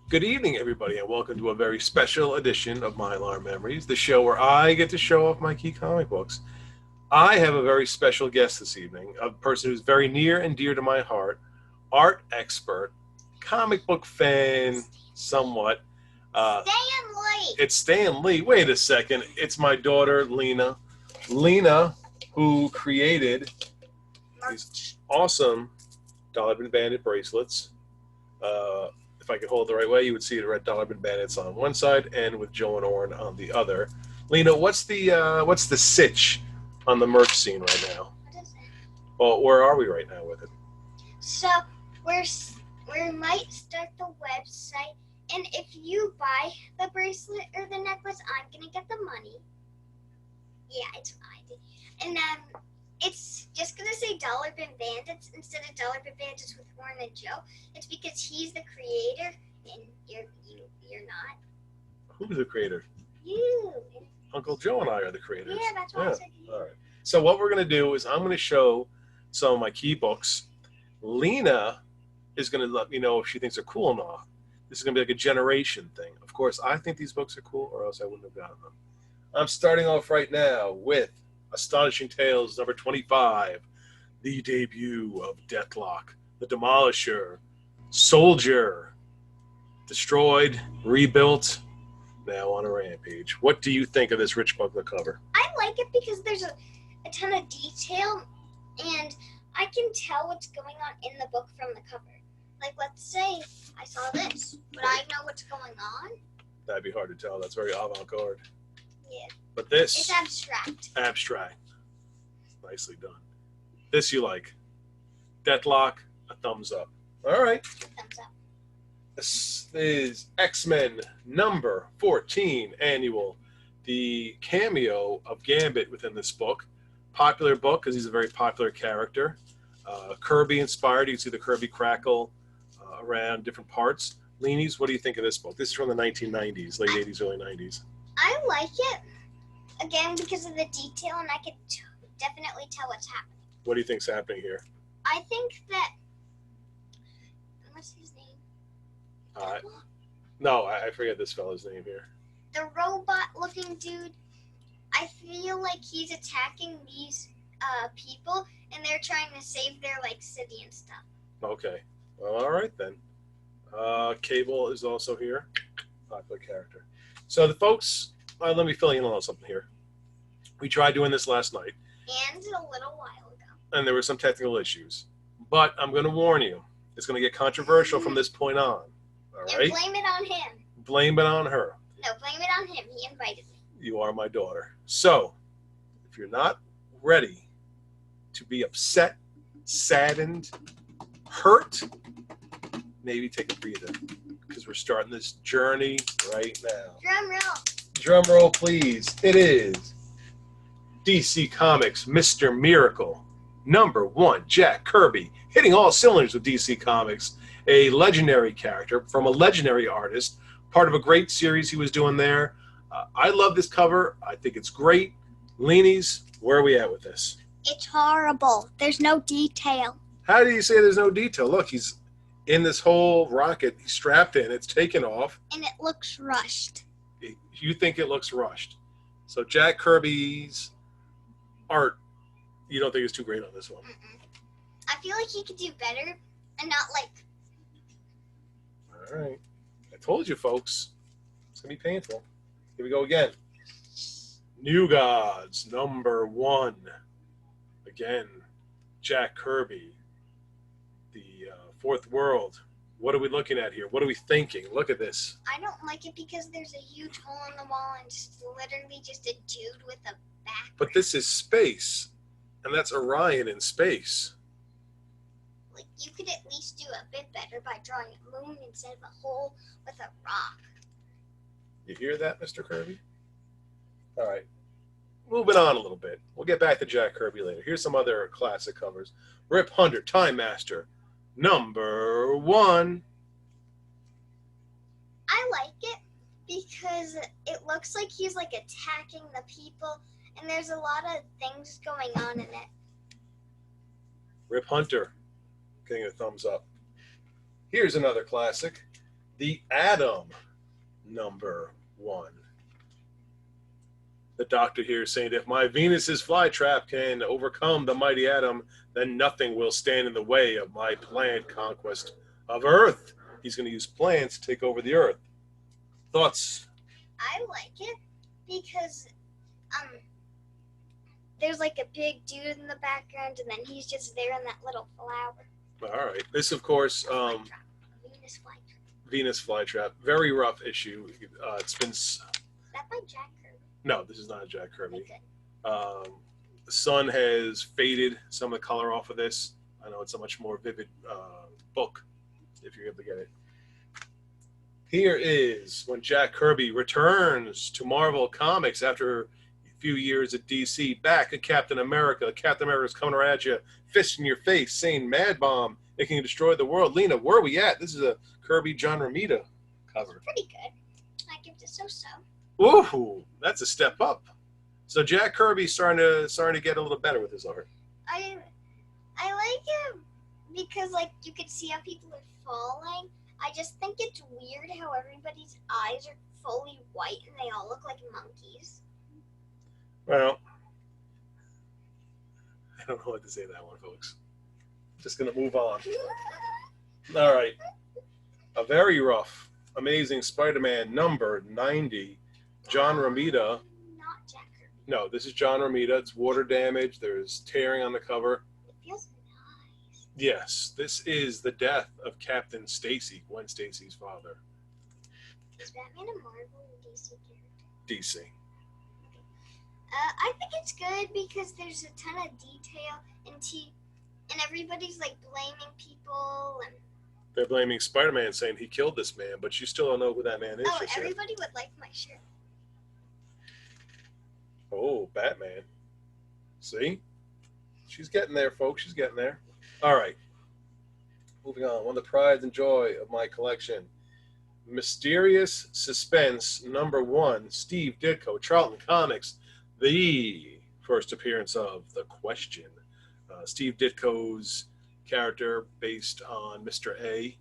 Good evening, everybody, and welcome to a very special edition of My Alarm Memories, the show where I get to show off my key comic books. I have a very special guest this evening, a person who's very near and dear to my heart, art expert, comic book fan, somewhat. Stan Lee. It's Stan Lee. Wait a second. It's my daughter, Lena. Lena, who created these awesome Dollar Bin Bandit bracelets. If I could hold it the right way, you would see the red Dollar Bin Bandits on one side and with Joe and Orrin on the other. Lena, what's the sitch on the merch scene right now? What is it? Well, where are we right now with it? So we might start the website, and if you buy the bracelet or the necklace, I'm gonna get the money. Yeah, it's fine. And it's just gonna say Dollar Bin Bandits instead of Dollar Bin Bandits with Warren and Joe. It's because he's the creator, and you're not. Who's the creator? You. Uncle Joe and I are the creators. Yeah, that's what I said. All right. So what we're going to do is I'm going to show some of my key books. Lena is going to let me know if she thinks they're cool or not. This is going to be like a generation thing. Of course, I think these books are cool, or else I wouldn't have gotten them. I'm starting off right now with Astonishing Tales number 25, the debut of Deathlock, the Demolisher, Soldier, destroyed, rebuilt, now on a rampage. What do you think of this rich booklet cover? I like it because there's a ton of detail, and I can tell what's going on in the book from the cover. Like, let's say I saw this. Would I know what's going on? That'd be hard to tell. That's very avant-garde. Yeah. But this... It's abstract. Abstract. Nicely done. This you like. Deathlock, a thumbs up. All right. Thumbs up. This is X-Men number 14 annual. The cameo of Gambit within this book. Popular book because he's a very popular character. Kirby inspired. You can see the Kirby crackle around different parts. Leanies, what do you think of this book? This is from the 1990s, late 80s, early 90s. I like it, again, because of the detail, and I can definitely tell what's happening. What do you think's happening here? I think that... What's his name? No, I forget this fella's name here. The robot-looking dude, I feel like he's attacking these people, and they're trying to save their, city and stuff. Okay. Well, all right, then. Cable is also here. Popular character. So the folks, let me fill you in on something here. We tried doing this last night. And a little while ago. And there were some technical issues. But I'm going to warn you, it's going to get controversial from this point on. All right? And blame it on him. Blame it on her. No, blame it on him. He invited me. You are my daughter. So, if you're not ready to be upset, saddened, hurt, maybe take a breather. Because we're starting this journey right now. Drum roll. Drum roll, please. It is DC Comics Mr. Miracle, number 1, Jack Kirby, hitting all cylinders with DC Comics, a legendary character from a legendary artist, part of a great series he was doing there. I love this cover. I think it's great. Leanies, where are we at with this? It's horrible. There's no detail. How do you say there's no detail? Look, he's in this whole rocket. He's strapped in. It's taken off. And it looks rushed. You think it looks rushed. So Jack Kirby's art, you don't think is too great on this one? I feel like he could do better and not All right. I told you, folks. It's going to be painful. Here we go again. New Gods, number 1. Again, Jack Kirby. The Fourth World. What are we looking at here? What are we thinking? Look at this. I don't like it because there's a huge hole in the wall and it's literally just a dude with a back. But this is space. And that's Orion in space. You could at least do a bit better by drawing a moon instead of a hole with a rock. You hear that, Mr. Kirby? All right. Moving on a little bit. We'll get back to Jack Kirby later. Here's some other classic covers. Rip Hunter, Time Master, number 1. I like it because it looks like he's attacking the people, and there's a lot of things going on in it. Rip Hunter, getting a thumbs up. Here's another classic. The Atom, #1. The Doctor here is saying, if my Venus's flytrap can overcome the mighty Atom, then nothing will stand in the way of my planned conquest of Earth. He's going to use plants to take over the Earth. Thoughts? I like it because there's like a big dude in the background, and then he's just there in that little flower. All right. This, of course, Venus flytrap. Venus flytrap. Very rough issue. It's been. Is that by Jack Kirby? No, this is not a Jack Kirby. Okay. The sun has faded some of the color off of this. I know it's a much more vivid book, if you're able to get it. Here is when Jack Kirby returns to Marvel Comics after a few years at DC, back at Captain America. Captain America's coming right at you, fist in your face, saying Mad Bomb, it can destroy the world. Lena, where are we at? This is a Kirby John Romita cover. Pretty good. I give this so-so. Ooh, that's a step up. So Jack Kirby's starting to get a little better with his art. I like it because like you could see how people are falling. I just think it's weird how everybody's eyes are fully white and they all look like monkeys. Well, I don't know what to say to that one, folks. Just gonna move on. All right. A very rough, amazing Spider-Man #90. John Romita. Not Jack Kirby. No, this is John Romita. It's water damage. There's tearing on the cover. It feels nice. Yes, this is the death of Captain Stacy, Gwen Stacy's father. Is Batman a Marvel or DC character? DC. I think it's good because there's a ton of detail and everybody's like blaming people and. They're blaming Spider-Man, saying he killed this man, but you still don't know who that man is. Oh, everybody would like my shirt. Oh, Batman. See? She's getting there, folks. She's getting there. All right. Moving on. One of the prides and joy of my collection. Mysterious Suspense #1. Steve Ditko, Charlton Comics. The first appearance of The Question. Steve Ditko's character based on Mr. A.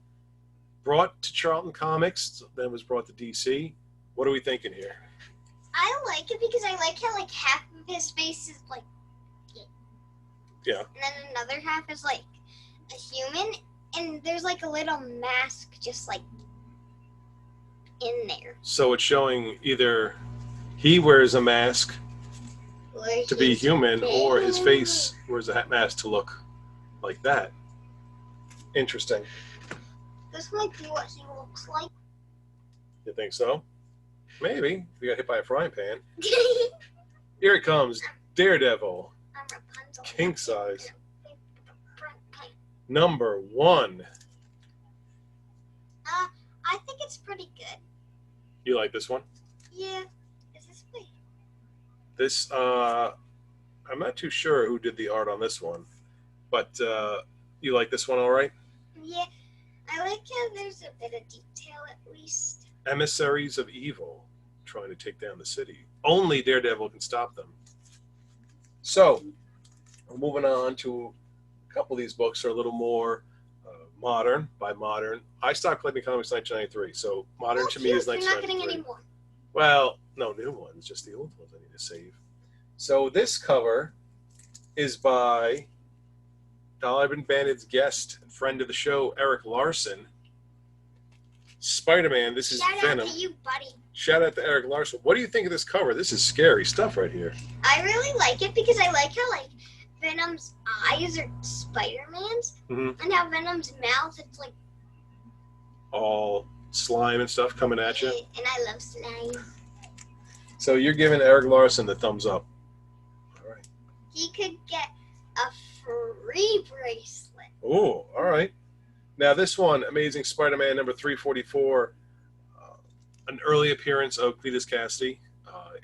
Brought to Charlton Comics, then was brought to DC. What are we thinking here? I like it because I like how like half of his face is like Yeah. and then another half is like a human, and there's like a little mask just like in there. So it's showing either he wears a mask Or to be he's human, or his big. face wears a mask to look like that. Interesting. This might be what he looks like. You think so? Maybe. If you got hit by a frying pan. Here it comes. Daredevil. I'm Rapunzel. King size. #1. I think it's pretty good. You like this one? Yeah. Is this way? This, I'm not too sure who did the art on this one, but you like this one all right? Yeah. I like how there's a bit of detail at least. Emissaries of Evil trying to take down the city. Only Daredevil can stop them. So, we're moving on to a couple of these books are a little more modern. By modern, I stopped collecting comics in 1993, so modern to me is You're not getting 1993. any more. Well, no new ones, just the old ones I need to save. So this cover is by Dollar Bandit's guest and friend of the show, Eric Larson. Spider-Man, this is Shout Venom. out to you, buddy. Shout out to Eric Larson. What do you think of this cover? This is scary stuff right here. I really like it because I like how like Venom's eyes are Spider-Man's, Mhm. and how Venom's mouth it's like. All slime and stuff coming at you. And I love slime. So you're giving Eric Larson the thumbs up. All right. He could get a free bracelet. Oh, all right. Now this one, Amazing Spider-Man #344, an early appearance of Cletus Cassidy,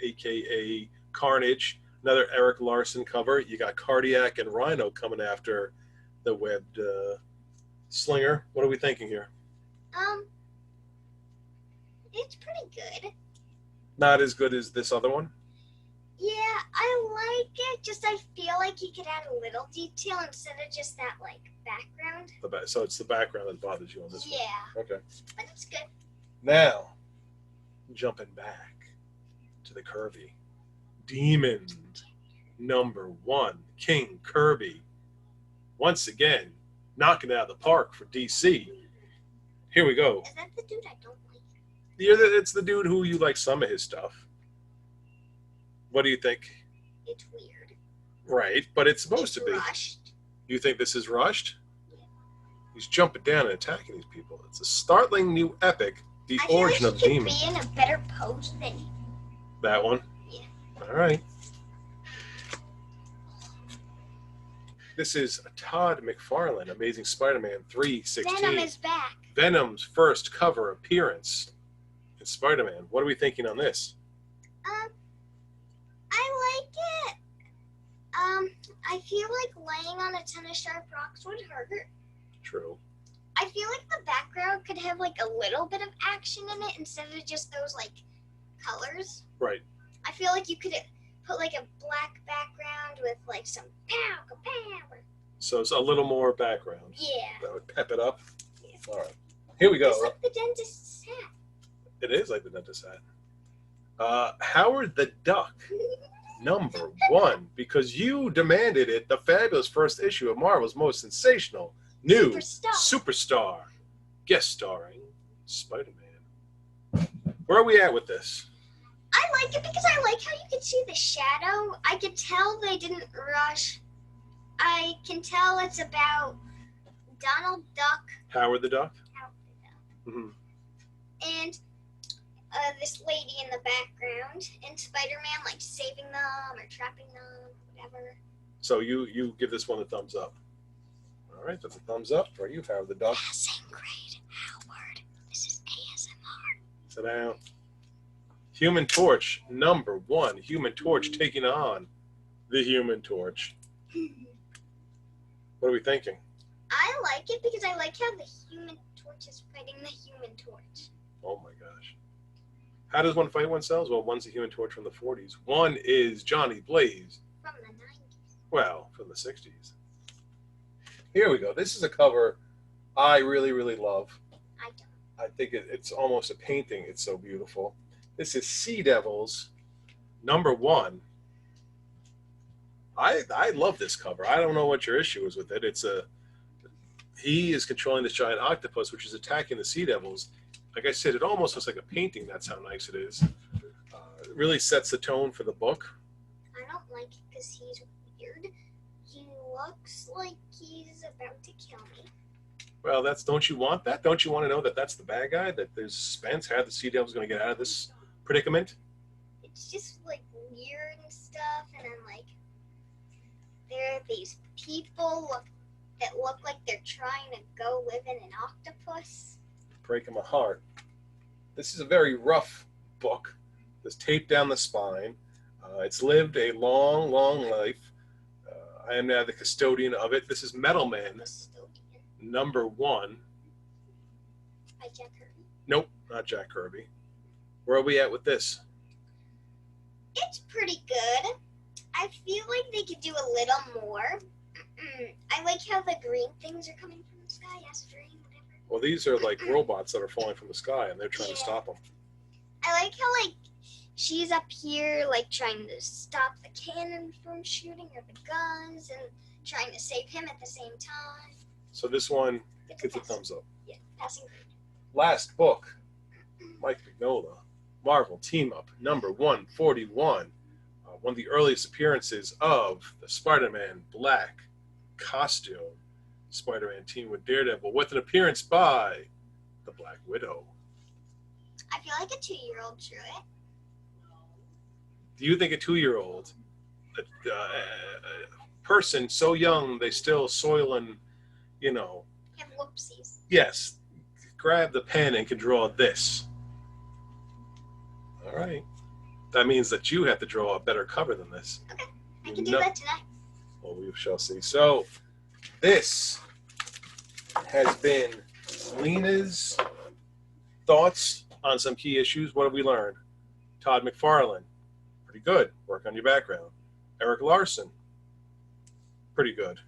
a.k.a. Carnage. Another Eric Larson cover. You got Cardiac and Rhino coming after the webbed slinger. What are we thinking here? It's pretty good. Not as good as this other one. Yeah, I like it. Just I feel like he could add a little detail instead of just that like background. So it's the background that bothers you on this Yeah, one. Okay. but it's good. Now, jumping back to the Kirby. Demon #1, King Kirby. Once again, knocking it out of the park for DC. Here we go. Is that the dude I don't like? It's the dude who you like some of his stuff. What do you think? It's weird. Right, but it's supposed It's to be. rushed. You think this is rushed? Yeah. He's jumping down and attacking these people. It's a startling new epic, The I feel Origin like of he could Demon. be in a better pose than That one? Yeah. All right. This is Todd McFarlane, Amazing Spider-Man 316. Venom is back. Venom's first cover appearance in Spider-Man. What are we thinking on this? I like it. I feel like laying on a ton of sharp rocks would hurt. True. I feel like the background could have like a little bit of action in it instead of just those like colors. Right. I feel like you could put like a black background with like some pow, kapow. So it's a little more background. Yeah. That would pep it up. Yeah. All right. Here we go. It's like the dentist's hat. It is like the dentist hat. Howard the Duck, #1, because you demanded it, the fabulous first issue of Marvel's most sensational new superstar, guest starring Spider-Man. Where are we at with this? I like it because I like how you can see the shadow. I could tell they didn't rush. I can tell it's about Donald Duck. Howard the Duck? Howard the Duck. Mm-hmm. And this lady in the background, and Spider-Man like saving them or trapping them, whatever. So you give this one a thumbs up. All right, that's a thumbs up for you, Howard the Duck. Passing grade, Howard. This is ASMR. Sit down. Human Torch, #1. Human Torch taking on the Human Torch. What are we thinking? I like it because I like how the Human Torch is fighting the Human Torch. Oh my gosh. How does one fight oneself? Well, one's a Human Torch from the 40s. One is Johnny Blaze. From the 90s. Well, from the 60s. Here we go. This is a cover I really, really love. I don't. I think it's almost a painting. It's so beautiful. This is Sea Devils, #1. I love this cover. I don't know what your issue is with it. He is controlling this giant octopus, which is attacking the Sea Devils. Like I said, it almost looks like a painting. That's how nice it is. It really sets the tone for the book. I don't like it because he's weird. He looks like he's about to kill me. Well, don't you want that? Don't you want to know that that's the bad guy? That there's suspense? How the Sea Devil's going to get out of this predicament? It's just like weird and stuff, and then like there are these people that look like they're trying to go live in an octopus. Breaking my heart. This is a very rough book. There's tape down the spine. It's lived a long, long life. I am now the custodian of it. This is Metal Man, #1. By Jack Kirby. Nope, not Jack Kirby. Where are we at with this? It's pretty good. I feel like they could do a little more. I like how the green things are coming from the sky as a dream, whatever. Well, these are like robots that are falling from the sky, and they're trying to stop them. I like how like she's up here like trying to stop the cannon from shooting or the guns and trying to save him at the same time. So this one gets a pass. thumbs up. Yeah, passing grade. Last book, Mike Mignola, Marvel Team Up, #141. One of the earliest appearances of the Spider-Man black costume Spider-Man team with Daredevil, with an appearance by the Black Widow. I feel like a 2-year-old drew it. Do you think a 2-year-old, a person so young they still soiling, Have whoopsies. yes, grab the pen and can draw this? All right. That means that you have to draw a better cover than this. Okay, I can do that tonight. Well, we shall see. So, this has been Lena's thoughts on some key issues. What have we learned? Todd McFarlane, pretty good. Work on your background. Eric Larson, pretty good.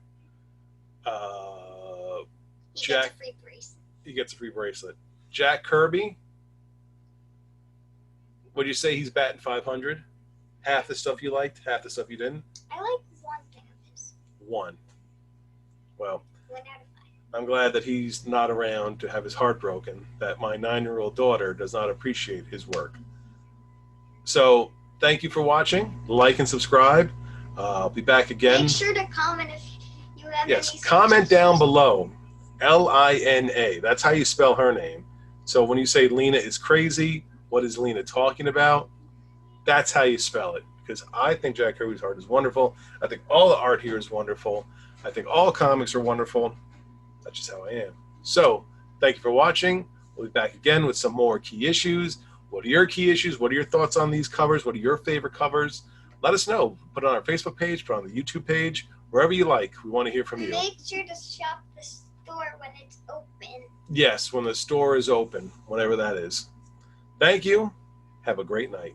He Jack, gets a free bracelet. he gets a free bracelet. Jack Kirby, Would you say he's batting 500? Half the stuff you liked, half the stuff you didn't? I like one thing of his. One. Well, 1 out of 5. I'm glad that he's not around to have his heart broken, that my 9-year-old daughter does not appreciate his work. So, thank you for watching. Like and subscribe. I'll be back again. Make sure to comment if you have Yes, any comment down suggestions. below. Lina. That's how you spell her name. So when you say Lena is crazy, what is Lena talking about? That's how you spell it. Because I think Jack Kirby's art is wonderful. I think all the art here is wonderful. I think all comics are wonderful. That's just how I am. So, thank you for watching. We'll be back again with some more key issues. What are your key issues? What are your thoughts on these covers? What are your favorite covers? Let us know. Put it on our Facebook page, put it on the YouTube page, wherever you like. We want to hear from you. Make sure to shop the store when it's open. Yes, when the store is open, whenever that is. Thank you. Have a great night.